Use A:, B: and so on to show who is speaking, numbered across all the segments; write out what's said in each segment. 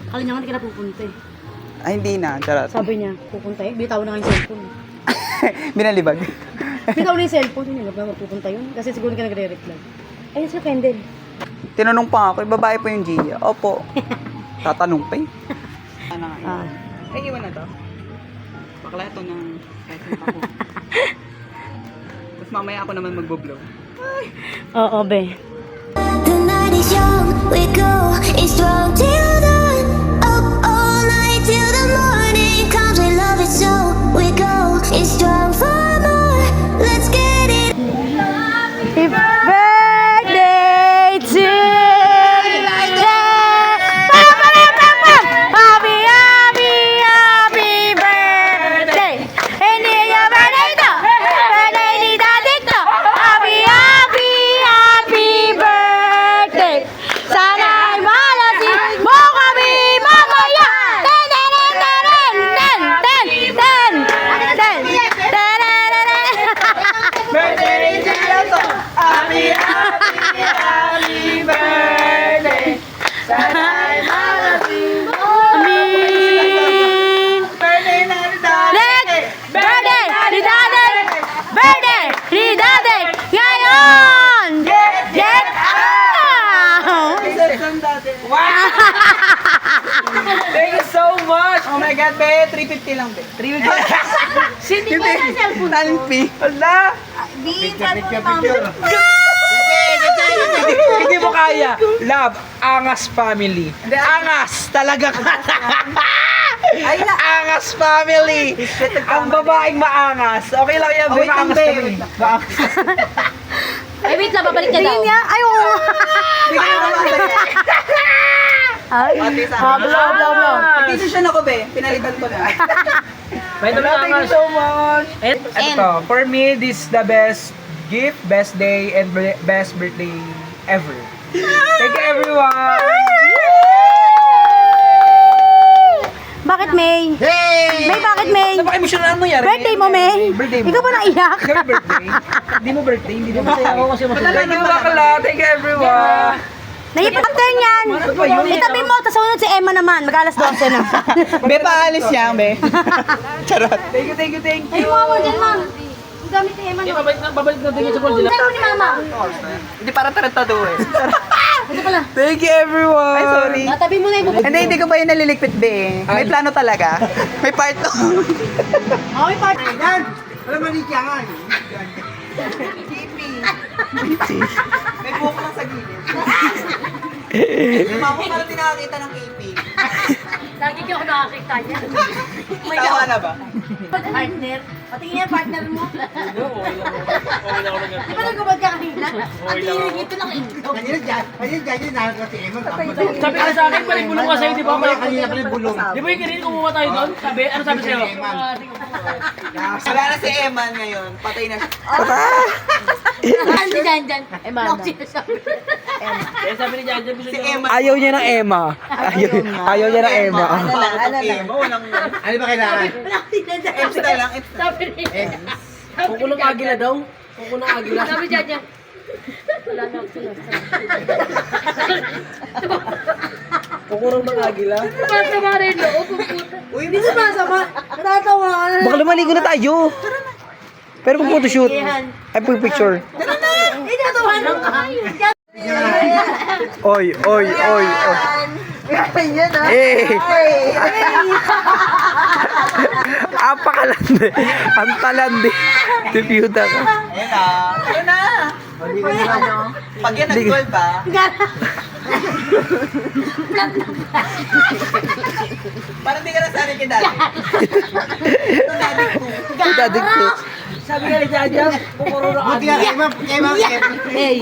A: Akala niya nga hindi ka na pupunta eh.
B: Ay, hindi na. Charot.
A: Sabi niya, pupunta eh. Bitaw na nga yung cellphone.
B: Binalibag.
A: Bitaw na yung cellphone. Hindi na magpupunta yun. Kasi siguro ka nagre-reply. Ayun si Kendall.
B: Tinanong pa ako, babae po yung Gia. Opo. Tatanong pa eh. Ano nga
A: Ah.
B: Ay, iwan na to. Bakla ito ng ako. Tapos mamaya ako naman magbo-blow.
A: Oo, be.
C: The night is young, we go, it's strong till dawn. Up all night till the morning comes, we love it so. We go, it's strong for more, let's get it.
A: Happy birthday to you. Happy, happy, happy birthday. Hindi yung birthday to. Birthday ni Daddy to. Happy, happy, happy birthday. Sana'y malasin mo kami mamaya. Ten, ten, ten, ten, ten, ten, ten, ten, ten.
B: Birthday ni Gia to! Happy, happy, happy birthday! Sana'y malasin mo! Birthday na ni Daddy!
A: Birthday ni Daddy! Birthday ni Daddy! Ngayon! Get out!
B: Wow! Thank you so much! Oh my God, be! 350 lang, be. 350.
A: Sindi ko sa cellphone.
B: Talpi. Hala!
D: Hindi mo kaya. Love, angas family. Angas talaga. Angas family. Ang babaeng maangas. Okay lang yan,
B: Wait lang,
D: maangas
B: be.
D: kami. Maangas.
A: Ay, wait lang, babalik ka daw. Tingin niya? Ay, oo. Ay, habla.
B: Decision ako, be. Pinalitan ko na.
D: May
B: Thank you
D: angas.
B: so much.
D: Ito, for me, this is the best gift, best day, and best birthday ever. Thank you, everyone.
A: Bakit, May?
D: Hey!
A: May, bakit, May?
D: Napaka-emotional mo yan.
A: Birthday mo, May?
D: Birthday mo.
A: Ikaw ba naiyak?
D: Ikaw yung birthday? Hindi mo birthday? Hindi mo birthday? Ako kasi masaya. Thank you, bakla. Thank you, everyone.
A: Naiipantay yan.
D: Ano ba yun?
A: Itabi mo, tapos sunod si Emma naman. Mag-alas 12 na.
B: Be, paalis niya, be. Charot.
D: Thank you, thank you, thank
A: Ay,
D: you.
A: mama, dyan, ma'am. Ang gamit ni Emma.
D: Babalik na tingin sa pool.
A: Saan ni Mama?
B: Hindi para tarantado eh.
A: Ito pala.
D: Thank you, everyone.
B: Ay, sorry.
A: Tabi mo na yung bubuk.
B: Hindi ko ba yun naliligpit, be. May plano talaga. May part 2.
A: Oh, may part.
B: Alam mo, hindi kaya nga. May buhok lang sa gilid. Yung mama ko parang tinakakita ng KP.
A: Lagi ko nakakita niya.
B: Tawa na ba?
A: Partner. Patingin yan, partner mo. Di ba nagubad ka kanina? Ang tingin lang ikaw.
E: Kanina dyan yung nakakita si Emma.
D: Sabi ka sa akin, balik bulong ka sa'yo, di ba?
E: Kanina pa yung bulong.
D: Di ba yung kanina kumuha tayo doon? Sabi, ano sabi sa'yo?
B: Wala na si Eman ngayon. Patay na siya.
A: Ano si Jan? Emma.
D: Eh, sabi ni Jan, gusto
B: Si
D: niya.
B: Eman.
D: Ayaw niya ng Emma. Ayaw niya ng Emma.
B: Emma, walang...
E: Ano ba kailangan?
B: Ems na lang, Ems na.
A: Sabi ni
D: Kukulong agila daw. Kukulong agila.
A: Sabi Jan. Wala na ako sila.
D: Kukulong ng agila.
A: Masama rin loob.
B: Uy,
A: Hindi sumasama. Natatawa ka na.
D: Baka lumaligo na tayo. Pero pag photoshoot. Ay, pag picture.
A: Hindi natuwa lang ka.
D: Oy, oy, oy, oy. Eh. Apakalandi. Ang talandi. Tipiuta ka.
B: Ayun na. Ayun na. Pag yan nag-12 ba? Parang di ka nasanay kay daddy.
D: Dadig ko.
A: Sabi nga ni Jaja, pupuro na
E: Buti nga kay Emma.
A: Hey!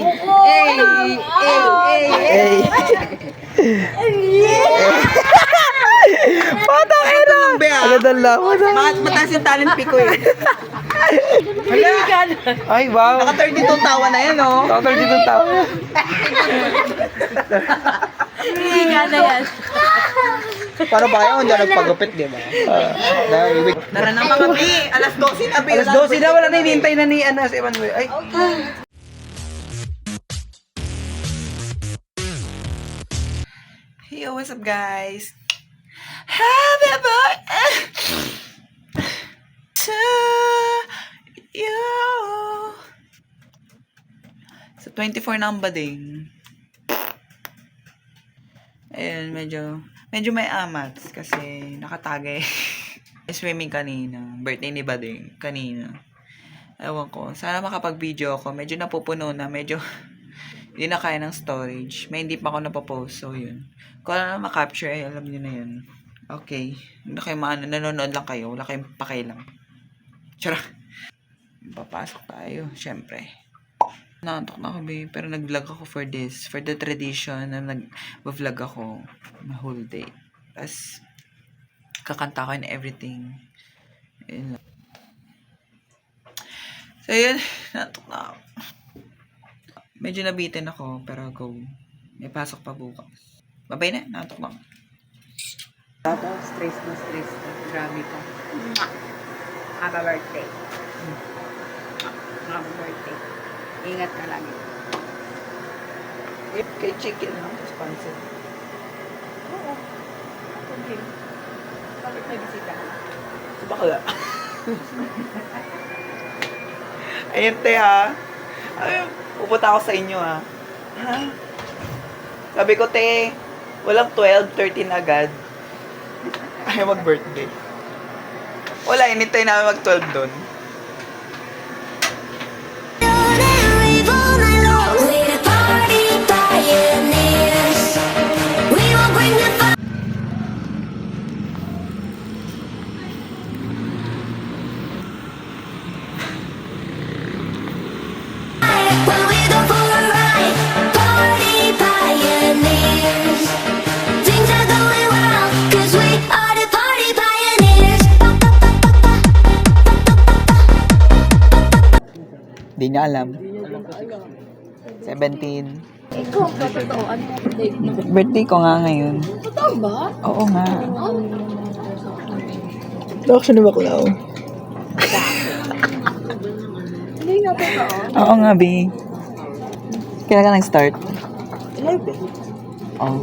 D: Patang ina. Ano doon lang?
B: Mataas yung talent pick ko eh.
D: Ay, wow.
B: Naka 32 tawa na yan oh.
D: Doctor dito tao.
A: Hindi ka na yan.
B: Paano ba kayo? Hindi nagpagupit, di ba? Tara na mga bi. Alas 12 na bi.
D: Alas 12 na, wala na hinihintay na ni Ana si Emmanuel. Ay.
B: Hey, what's up guys? Happy birthday to you. Sa 24 na ang bading. Ayun, medyo may amats kasi nakatagay. Swimming kanina. Birthday ni Bading kanina. Ewan ko. Sana makapag-video ako. Medyo napupuno na. Medyo hindi na kaya ng storage. May hindi pa ako napopost. So, yun. Kung ano na makapture, ay alam nyo na yun. Okay. Hindi na kayo nanonood lang kayo. Wala kayong pakialam. Tara. Papasok tayo. Siyempre. Nantok na ako, babe. Pero nag-vlog ako for this. For the tradition na nag-vlog ako na whole day. Tapos, kakanta ko and everything. Yun lang. So, yun. Nantok na ako. Medyo nabitin ako, pero go. May pasok pa bukas. Babay na. Nantok na ako.
A: Stress na. Grabe ka. Happy birthday. Happy birthday. Ingat ka lagi.
B: Kay chicken lang. Sponsor.
A: Oo. Okay. Bakit may bisita?
B: Si bakla. Ayun, te, ha? Ay, pupunta ako sa inyo, ha? Ha? Sabi ko, te, walang 12, 13 agad. Ayaw mag-birthday. Wala, inintay namin mag-12 doon.
C: We've all night long. We're the party pioneers. We will bring the fire. When we go for a ride, party pioneers. Things are going well, 'cause we are the party pioneers.
B: Di niya alam. 17.
A: Ikaw, totoo. Ano yung date mo?
B: Birthday ko nga ngayon.
A: Totoo ba?
B: Oo nga. Actually, baklaw.
A: Hindi nga totoo.
B: Oo nga, B. Kailan ka nag-start?
A: 11.
B: Oo.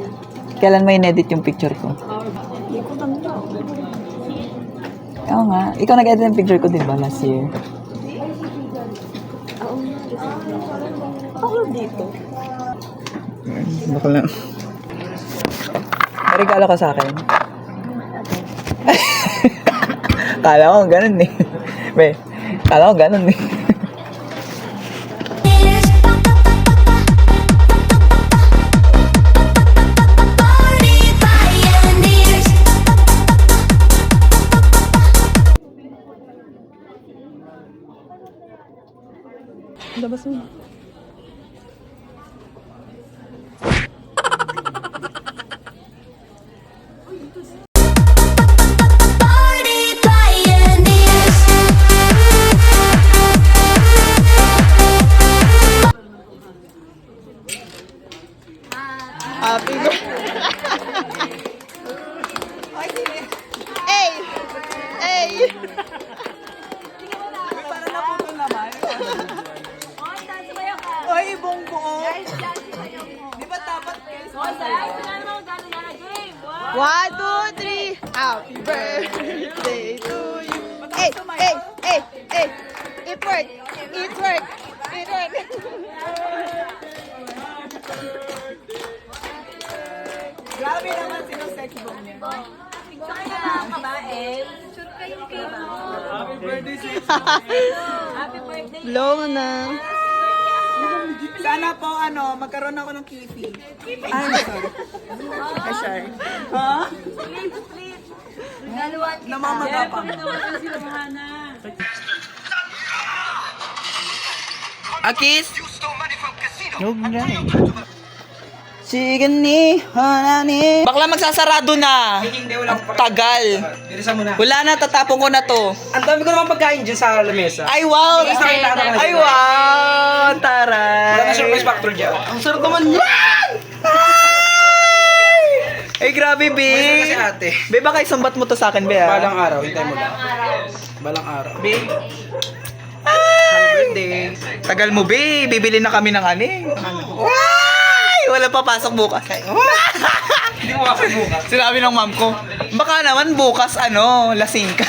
B: Kailan mo in-edit yung picture ko?
A: Hindi ko tanda.
B: Oo nga. Ikaw nag-edit ng picture ko, di ba, last year?
A: Ako dito.
B: Baka lang. May regalo ka sa akin? Kala ko ganun eh. Be, kala ko ganun eh.
C: Party pioneers.
A: Labas mo.
C: Party pioneers.
B: Happy birthday. Hey! Hey! Para naputol naman. Ay, bongbong. Di ba dapat kayo sa 1, 2, 3. Happy birthday to you. Hey, hey, hey, hey. It worked. It worked. It worked. Grabe naman sino sex bomb niya. Happy birthday, sex bomb. Blow mo na. Sana po, magkaroon ako ng kifi. Ay, sorry. Ay, sorry. Ha? Namamaga pa. Akis? Huwag na. Sige ni, hanani. Bakla magsasarado na. Tagal. Wala na, tatapon ko na to.
D: Ang dami ko naman pagkain dyan sa lamesa.
B: Ay, wow! Ay, wow! Taray!
D: Wala na surprise factor dyan.
B: Ang sarap naman yan! Ay, grabe, Be.
D: Kasi ate.
B: Be, baka isumbat mo to sa akin, Be, ha?
D: Balang araw, hintay mo lang. Balang araw. Be. Happy birthday.
B: Tagal mo, Be. Bibili na kami ng ani. Ay! Wala pa pasok bukas.
D: Hindi mo bukas.
B: Sinabi ng mom ko, baka naman bukas lasing ka.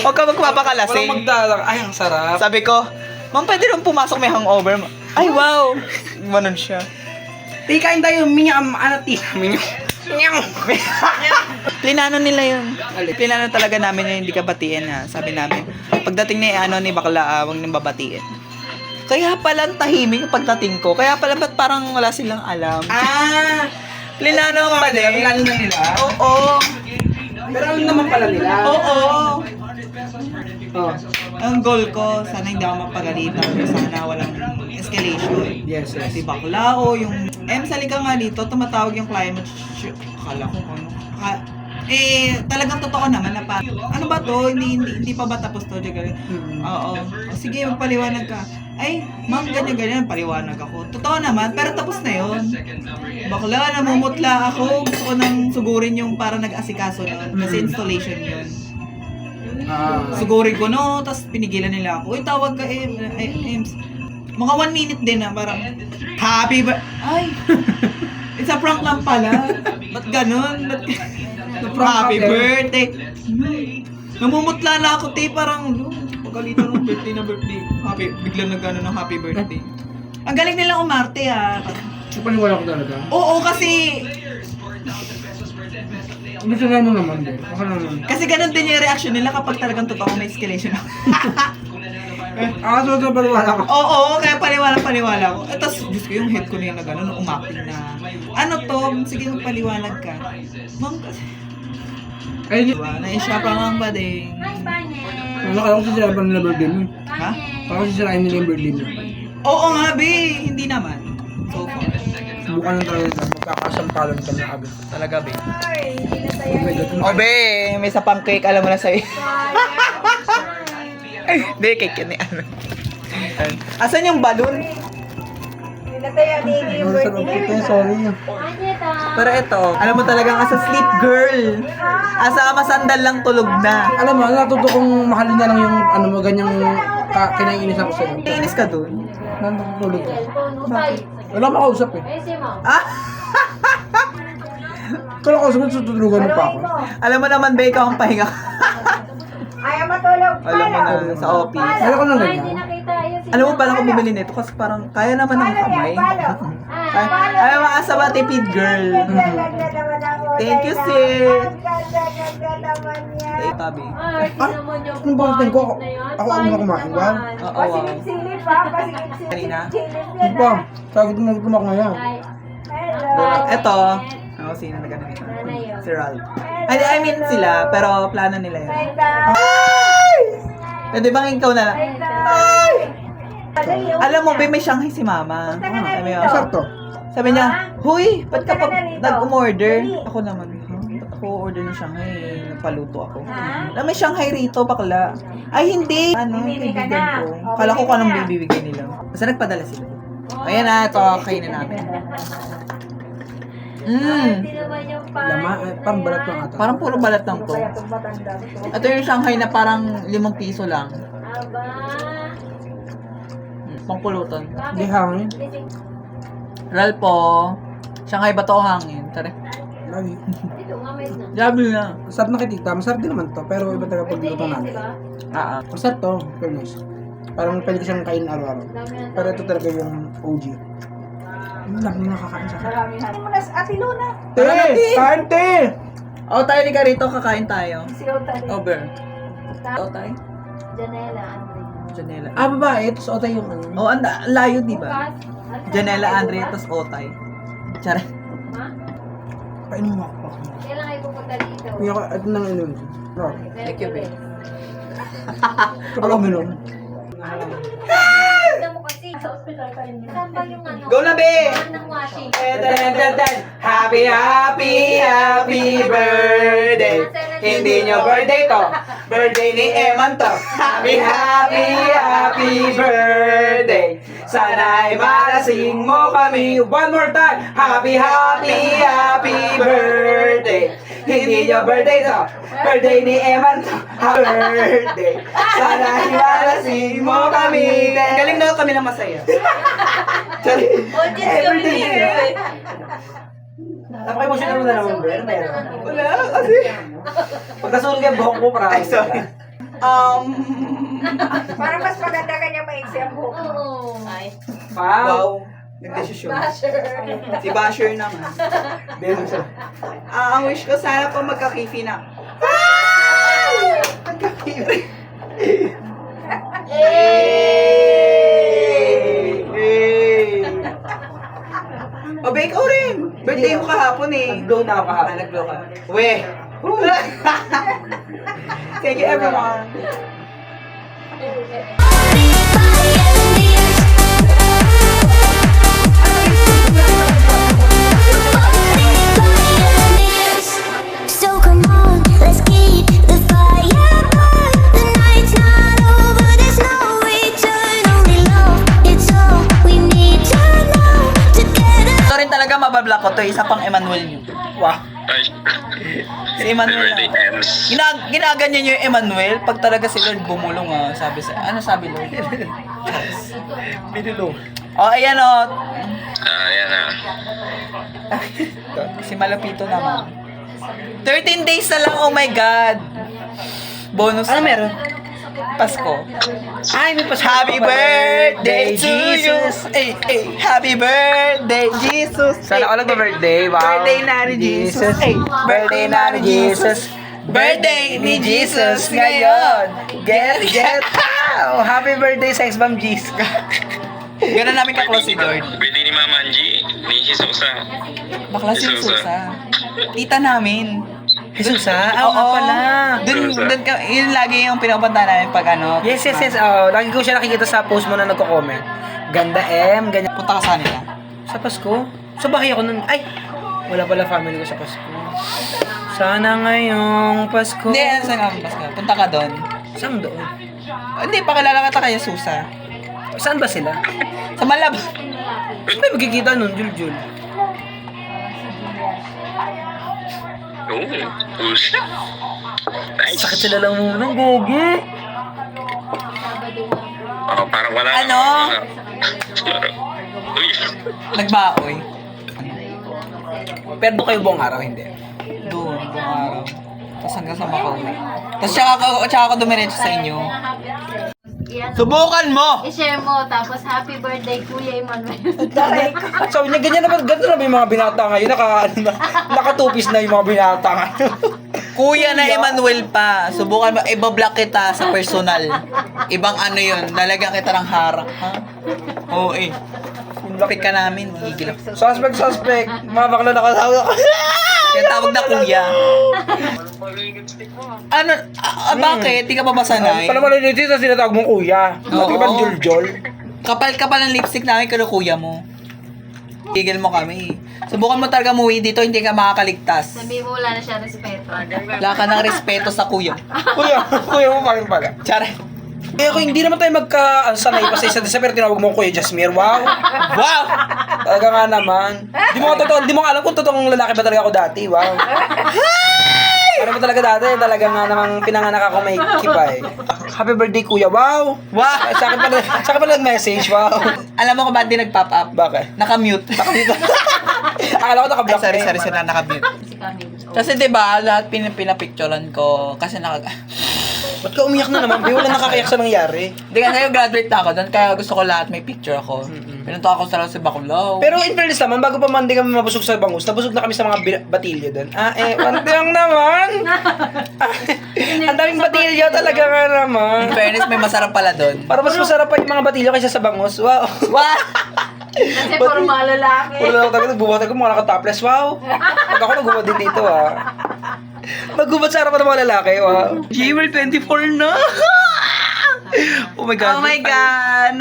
B: Huwag ka
D: Walang
B: magpapakalasing.
D: magdalang. Ay, ang sarap.
B: Sabi ko, ma'am, pwede nung pumasok may hangover. Ay, wow! Manon siya.
D: Kain tayo, minyam, anati. Minyam.
B: Plinano nila yun. Plinano talaga namin yung hindi ka batiin ha. Sabi namin, pagdating ni bakla, huwag nang babatiin. Kaya pala ang tahimik yung pagdating ko. Kaya pala ba't parang wala silang alam. Plinano pa din.
D: Plano na nila.
B: Oo.
D: Pero alam naman pala nila.
B: Oo.
D: Oh.
B: Ang goal ko, sana hindi ako mapagalitan. Sana walang escalation.
D: Yes, yes.
B: Si bakla o yung... salika nga dito, tumatawag yung climate akala ko ano. Talagang totoo naman na pa. Ano ba to? Hindi pa ba tapos to? Oo. Sige, magpaliwanag ka. Ay, ma'am, ganyan, paliwanag ako. Totoo naman, pero tapos na yun. Bakla, namumutla ako. Gusto ko nang sugurin yung para nag-asikaso nun. Kasi installation yun. Sugurin ko, no? Tapos pinigilan nila ako. Uy, tawag ka, Ems. Mga 1 minute din na parang, happy ba? Ay! It's a prank lang pala. Ba't ganun? Happy birthday. Namumutla na ako, parang, pagalitan ng birthday. Happy, biglang nagano ng happy birthday. Ang galing nilang umarte,
D: So, paniwala ko talaga.
B: Oo, kasi,
D: Gusto nga mo naman din. Baka naman.
B: kasi ganun din yung reaction nila kapag talagang totoo may escalation ako.
D: So, paniwala ko.
B: Oo, kaya paniwala ko. At tapos, Diyos ko, yung head ko na yung nagano, umaking na, ano to, sige magpaliwanag ka. Ma'am, kasi,
D: Ay,
B: naisya pa nga ba din?
D: nakala ko sisirain pa nila birthday mo.
B: Ha?
D: Parang sisirain nila yung birthday mo.
B: Oo nga, be. Hindi naman. So far.
D: Subukan lang tayo nila. Magkakasampalan kami agad.
B: Talaga, be.
D: Oh my God.
B: O, be. May isa pang cake. Alam mo na sa'yo. Hindi, cake yun eh. Asan yung balloon?
D: Sorry.
B: Pero ito, alam mo talagang asa sleep girl. Asa masandal lang tulog na.
D: Alam mo, natuto kong mahalin na lang yung ano mo, ganyang kinainis ako sa'yo.
B: Nainis ka dun?
D: Natutulog ka. Wala makausap eh.
B: Ah?
D: Kala ko sabi, tutulugan mo pa ako.
B: Alam mo naman, be, ikaw ang pahinga.
F: Ayaw matulog
B: Alam mo na, sa office.
D: Kala ko lang ganyan.
B: Alam mo, pala ko bumili nito kasi parang kaya naman ng kamay. Ay, mga asa ba, tipid girl. Thank you, sis. Eh, tabi.
D: Anong bakit ko? Ako ang kumain, wow.
B: Oo, wow.
F: Silip pa, pasigit-silip.
B: Kanina?
D: Hindi pa. Sabi ko na kumak ngayon.
B: Ito. Ako, sino na ganun ito? Si Ralph. I mean sila, pero plano nila yun. Pwede bang ikaw na lang? Alam mo, may Shanghai si Mama. Sabi niya,
D: Sakto.
B: sabi niya, huy, ba't ka pa nag-umorder? Ako naman, ba't ako order ng Shanghai? Nagpaluto ako. May Shanghai rito, bakla. Ay, hindi. Ano, kaibigan ko. Kala ko kung anong bibigay nila. Basta nagpadala sila. Ayan na, ito, kainin namin.
D: Lama, parang balat lang ata.
B: Parang puro balat lang to. Ito yung Shanghai na parang 5 piso lang. Pangpulutan.
D: Hindi hangin.
B: Ralpo, Shanghai ba to o hangin? Tara.
D: Lagi.
B: Jabi na.
D: Masarap nakikita. Masarap din naman to. Pero iba talaga pagluto namin. Masarap to. Fairness. Parang pwede ko siyang kainin araw-araw. Pero ito talaga yung OG. Ang laki na nakakain sa akin.
F: Ate Luna.
D: Kain te!
B: O, tayo ni Carito, kakain tayo.
F: Si Otay.
B: Over. O, tayo.
F: Janela, Andre.
B: Janela.
D: Babae. Tapos otay yung ano.
B: O, ang layo, di ba? Janela, Andre, tas Otay. Tsara.
D: Kainin mo ako.
F: Kailan kayo pupunta dito?
D: Hindi ako, ito nang inumin. No.
B: Thank you, babe.
D: Ako minum.
F: Tignan mo kasi. Sa hospital pa rin. Saan ba yung ano?
B: Go na, babe!
F: Ng washing.
B: Happy, happy, happy birthday. Hindi nyo birthday to. Birthday ni Eman to. Happy, happy, happy birthday. Sana ay malasing mo kami. One more time. Happy, happy, happy birthday. Hindi nyo birthday to. Birthday ni Eman to. Happy birthday. Sana ay malasing mo kami. Galing na kami na masaya. Every day.
D: Napaka-emotional mo na naman, Bren. Meron.
B: Wala, kasi...
D: Pagkasunod yung buhok mo,
B: Ay, sorry.
G: Parang mas maganda kanya maiksi ang buhok.
F: Oo. Ay.
B: Wow. Nagdesisyon. Si Basher naman. Ang wish ko sana po magka-kifi na. Magka-kifi. O, ba ikaw rin. Birthday mo kahapon eh.
D: Nag-blow na ako kahapon.
B: Nag-blow ka. We. Thank you everyone.
C: So come on, let's keep the fire burn. The night's not over, there's no return. Only love, it's all we need to know. Together.
B: Ito rin talaga mabablock ko to. Isa pang Emmanuel yun. Wow. Si Emmanuel. Ginaganyan niyo yung Emmanuel pag talaga si Lord bumulong sabi sa ano sabi Lord?
D: Binulong.
B: Oh, ayan oh.
H: Ayan na.
B: Si Malapito naman. 13 days na lang, oh my God. Bonus.
D: Ano meron?
B: Pasko.
D: Ay, may Pasko.
B: Happy birthday to you. Hey, hey. Happy birthday, Jesus.
D: Sana ako nagpa-birthday. Wow.
B: Birthday na ni Jesus. Hey, birthday na ni Jesus. Birthday ni Jesus ngayon. Get.
D: Oh, happy birthday, Sex Bomb Jesus.
B: Ganun namin ka-close si Lord.
H: Pwede ni Mama Angie, ni Jesusa.
B: Bakla si Susa. Tita namin.
D: Jesus, ha? Oo nga pala.
B: Dun ka, yun lagi yung pinupunta namin pag ano.
D: Yes. Oh, lagi ko siya nakikita sa post mo na nagko-comment. Ganda M, ganyan.
B: Punta ka sa nila.
D: Sa Pasko? Sa bahay ako nun. Ay! Wala pala family ko sa Pasko. Sana ngayong Pasko.
B: Hindi, saan ka Pasko? Punta ka doon.
D: Saan doon?
B: Hindi, pakilala ka kaya Susa.
D: Saan ba sila?
B: Sa Malab.
D: Saan ba magkikita nun, Jul?
H: Oh, shit. Nice.
D: Sakit sila lang muna, gogi.
H: Oh, parang wala.
B: Ano?
H: Uy.
B: Nagbaoy.
D: Pero doon kayo buong araw, hindi.
B: Doon, buong araw. Tapos hanggang sa Makauwi. Tapos tsaka ako dumiretso sa inyo. Subukan mo!
F: I-share mo, tapos happy birthday, Kuya Emmanuel.
D: Sabi niya, ganyan naman, ganito na ba yung mga binata ngayon? Nakatupis na yung mga binata ngayon.
B: Kuya na Emmanuel pa. Subukan mo, ibablock kita sa personal. Ibang ano yun, lalagyan kita ng harang. Ha? Oo eh. Pick ka namin, higil ako.
D: Suspect. Mga bakla nakasawa ko.
B: Kaya tawag na kuya. Ano? Bakit? Di ka pa ba sanay?
D: Pala malilitis na sinatawag mong kuya.
B: Oo.
D: Bakit ba Jul?
B: Kapal-kapal ng lipstick namin, kaya kuya mo. Higil mo kami. Subukan mo talaga umuwi dito, hindi ka makakaligtas.
F: Sabi mo, wala na siya respeto.
B: Wala ka ng respeto sa kuya.
D: Kuya mo pa rin pala.
B: Tsara.
D: Eh ako, hindi naman tayo magka-sanay pa sa isa't isa, pero tinawag mo Kuya Jasmine. Wow!
B: Wow!
D: Talaga nga naman. Di mo alam kung totoong lalaki ba talaga ako dati. Wow. Ano ba talaga dati? Talaga nga namang pinanganak ako may kipay. Happy birthday, Kuya. Wow!
B: Wow!
D: Sa akin pala nag-message. Wow.
B: Alam mo kung ba't di nag-pop up?
D: Bakit?
B: Nakamute.
D: Akala ko nakablock.
B: Sorry, nakamute.
F: Si Camille.
B: Kasi diba, lahat pinapicturean ko. Kasi
D: Ba't ka umiyak na naman? Wala nakakayak sa nangyari.
B: Hindi kasi graduate na ako doon, kaya gusto ko lahat may picture ako. Pinunta ako sa Bacolod.
D: Pero in fairness naman, bago pa man di kami mabusog sa bangus, nabusog na kami sa mga batilyo doon. Wante lang naman. Ang daming batilyo talaga nga naman.
B: In fairness, may masarap pala doon.
D: Para mas masarap pa yung mga batilyo kaysa sa bangus. Wow.
B: Wow!
F: Kasi puro mga lalaki.
D: Puro lang talaga, nagbubuhat ako mga naka-topless. Wow. Pag ako nagbubuhat din dito, Magbubuhat sa harapan ng mga lalaki, wow. Jewel 24 na. Oh my God.
B: Oh my God!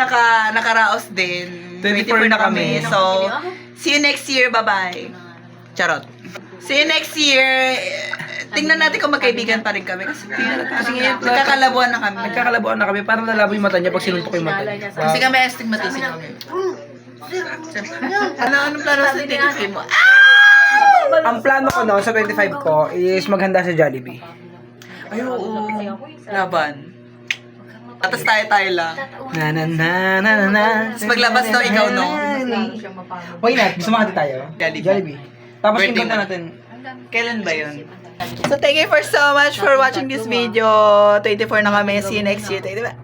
B: Nakaraos din.
D: 24 na kami.
B: So, see you next year. Bye-bye. Charot. See you next year. Tingnan natin kung magkaibigan pa rin kami. Kasi nagkakalabuan na kami.
D: Nagkakalabuan na kami. Parang lalabo yung mata niya pag sinuntok yung mata niya. Wow.
B: Kasi kami astigmatism kami. Anong plano sa tingin mo?
D: Ang plano ko no, sa 25 ko is maghanda sa Jollibee.
B: Ay, oo. Laban. Atas tayo lang.
D: Na.
B: Tapos paglabas no, ikaw no.
D: Why not? Gusto makati tayo?
B: Jollibee.
D: Jollibee. Tapos
B: Birthday
D: yung
B: mo.
D: natin.
B: Kailan ba yun? So, thank you for so much for watching this video. 24 na kami. See you next year. Diba?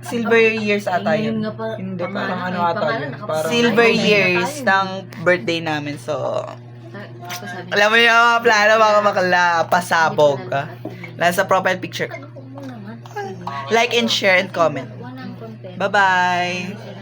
B: Silver years ata yun.
D: Hindi, parang ano ata yun. Parang,
B: Silver years ng birthday namin. So, alam mo yung mga plano, mga bakla. Pasabog. Nasa profile picture. Like and share and comment. Bye-bye.